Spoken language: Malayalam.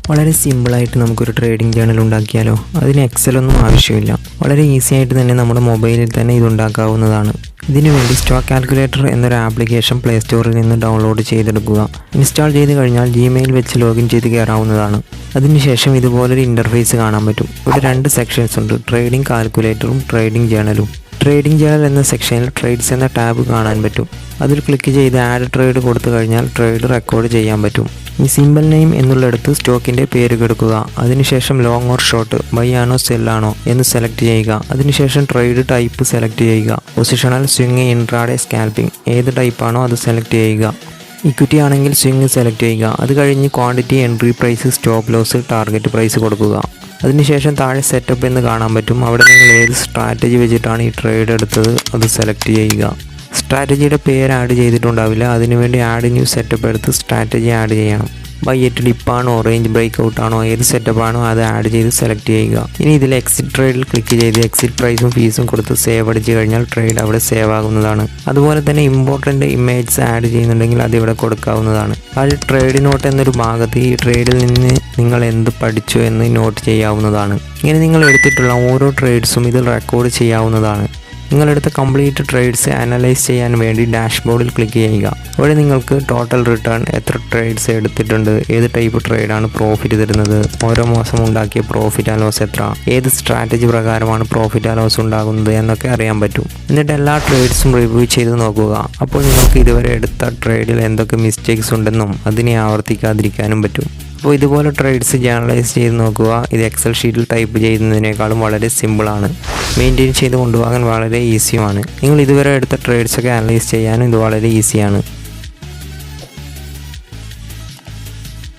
വളരെ സിമ്പിളായിട്ട് നമുക്കൊരു ട്രേഡിംഗ് ജേണൽ ഉണ്ടാക്കിയാലോ. അതിന് എക്സലൊന്നും ആവശ്യമില്ല. വളരെ ഈസി ആയിട്ട് തന്നെ നമ്മുടെ മൊബൈലിൽ തന്നെ ഇതുണ്ടാക്കാവുന്നതാണ്. ഇതിനുവേണ്ടി സ്റ്റോക്ക് കാൽക്കുലേറ്റർ എന്നൊരു ആപ്ലിക്കേഷൻ പ്ലേ സ്റ്റോറിൽ നിന്ന് ഡൗൺലോഡ് ചെയ്തെടുക്കുക. ഇൻസ്റ്റാൾ ചെയ്ത് കഴിഞ്ഞാൽ ജിമെയിൽ വെച്ച് ലോഗിൻ ചെയ്ത് കയറാവുന്നതാണ്. അതിനുശേഷം ഇതുപോലൊരു ഇൻ്റർഫേസ് കാണാൻ പറ്റും. ഇവിടെ 2 സെക്ഷൻസ് ഉണ്ട്, ട്രേഡിംഗ് കാൽക്കുലേറ്ററും ട്രേഡിംഗ് ജേണലും. ട്രേഡിംഗ് ജേണൽ എന്ന സെക്ഷനിൽ ട്രേഡ്സ് എന്ന ടാബ് കാണാൻ പറ്റും. അതിൽ ക്ലിക്ക് ചെയ്ത് ആഡ് ട്രേഡ് കൊടുത്തു കഴിഞ്ഞാൽ ട്രേഡ് റെക്കോർഡ് ചെയ്യാൻ പറ്റും. ഈ സിമ്പിൾ നെയിം എന്നുള്ളിടത്ത് സ്റ്റോക്കിൻ്റെ പേര് കൊടുക്കുക. അതിനുശേഷം ലോങ് ഓർ ഷോർട്ട്, ബൈ ആണോ സെൽ ആണോ എന്ന് സെലക്ട് ചെയ്യുക. അതിനുശേഷം ട്രേഡ് ടൈപ്പ് സെലക്ട് ചെയ്യുക. പൊസിഷണൽ, സ്വിംഗ്, ഇൻട്രാഡേ, സ്കാൽപ്പിംഗ് ഏത് ടൈപ്പാണോ അത് സെലക്ട് ചെയ്യുക. ഇക്വിറ്റി ആണെങ്കിൽ സ്വിംഗ് സെലക്ട് ചെയ്യുക. അത് കഴിഞ്ഞ് quantity, entry price, stop loss, target price കൊടുക്കുക. അതിനുശേഷം താഴെ സെറ്റപ്പ് എന്ന് കാണാൻ പറ്റും. അവിടെ നിങ്ങൾ ഏത് സ്ട്രാറ്റജി വെച്ചിട്ടാണ് ഈ ട്രേഡ് എടുത്തത് അത് സെലക്ട് ചെയ്യുക. സ്ട്രാറ്റജിയുടെ പേര് ആഡ് ചെയ്തിട്ടുണ്ടാവില്ല. അതിനുവേണ്ടി ആഡ് ന്യൂ സെറ്റപ്പ് എടുത്ത് സ്ട്രാറ്റജി ആഡ് ചെയ്യണം. ബൈ എറ്റ് ഡിപ്പാണോ, റേഞ്ച് ബ്രേക്ക് ഔട്ടാണോ, ഏത് സെറ്റപ്പാണോ അത് ആഡ് ചെയ്ത് സെലക്ട് ചെയ്യുക. ഇനി ഇതിൽ എക്സിറ്റ് ട്രേഡിൽ ക്ലിക്ക് ചെയ്ത് എക്സിറ്റ് പ്രൈസും ഫീസും കൊടുത്ത് സേവ് അടിച്ച് കഴിഞ്ഞാൽ ട്രേഡ് അവിടെ സേവ് ആകുന്നതാണ്. അതുപോലെ തന്നെ ഇമ്പോർട്ടൻ്റ് ഇമേജസ് ആഡ് ചെയ്യുന്നുണ്ടെങ്കിൽ അതിവിടെ കൊടുക്കാവുന്നതാണ്. അത് ട്രേഡ് നോട്ട് എന്നൊരു ഭാഗത്ത് ഈ ട്രേഡിൽ നിന്ന് നിങ്ങൾ എന്ത് പഠിച്ചു എന്ന് നോട്ട് ചെയ്യാവുന്നതാണ്. ഇങ്ങനെ നിങ്ങൾ എടുത്തിട്ടുള്ള ഓരോ ട്രേഡ്സും ഇതിൽ റെക്കോർഡ് ചെയ്യാവുന്നതാണ്. നിങ്ങളെടുത്ത കംപ്ലീറ്റ് ട്രേഡ്സ് അനലൈസ് ചെയ്യാൻ വേണ്ടി ഡാഷ്ബോർഡിൽ ക്ലിക്ക് ചെയ്യുക. അവിടെ നിങ്ങൾക്ക് ടോട്ടൽ റിട്ടേൺ, എത്ര ട്രേഡ്സ് എടുത്തിട്ടുണ്ട്, ഏത് ടൈപ്പ് ട്രേഡാണ് പ്രോഫിറ്റ് തരുന്നത്, ഓരോ മാസം ഉണ്ടാക്കിയ പ്രോഫിറ്റ് ആൻഡ് ലോസ് എത്ര, ഏത് സ്ട്രാറ്റജി പ്രകാരമാണ് പ്രോഫിറ്റ് ആൻഡ് ലോസ് ഉണ്ടാകുന്നത് എന്നൊക്കെ അറിയാൻ പറ്റും. എന്നിട്ട് എല്ലാ ട്രേഡ്സും റിവ്യൂ ചെയ്ത് നോക്കുക. അപ്പോൾ നിങ്ങൾക്ക് ഇതുവരെ എടുത്ത ട്രേഡിൽ എന്തൊക്കെ മിസ്റ്റേക്സ് ഉണ്ടെന്നും അതിനെ ആവർത്തിക്കാതിരിക്കാനും പറ്റും. അപ്പോൾ ഇതുപോലെ ട്രേഡ്സ് ജേണലൈസ് ചെയ്ത് നോക്കുക. ഇത് എക്സൽ ഷീറ്റിൽ ടൈപ്പ് ചെയ്യുന്നതിനേക്കാളും വളരെ സിമ്പിളാണ്. മെയിൻറ്റെയിൻ ചെയ്ത് കൊണ്ടുപോകാൻ വളരെ ഈസിയുമാണ്. നിങ്ങൾ ഇതുവരെ എടുത്ത ട്രേഡ്സൊക്കെ അനലൈസ് ചെയ്യാനും ഇത് വളരെ ഈസിയാണ്.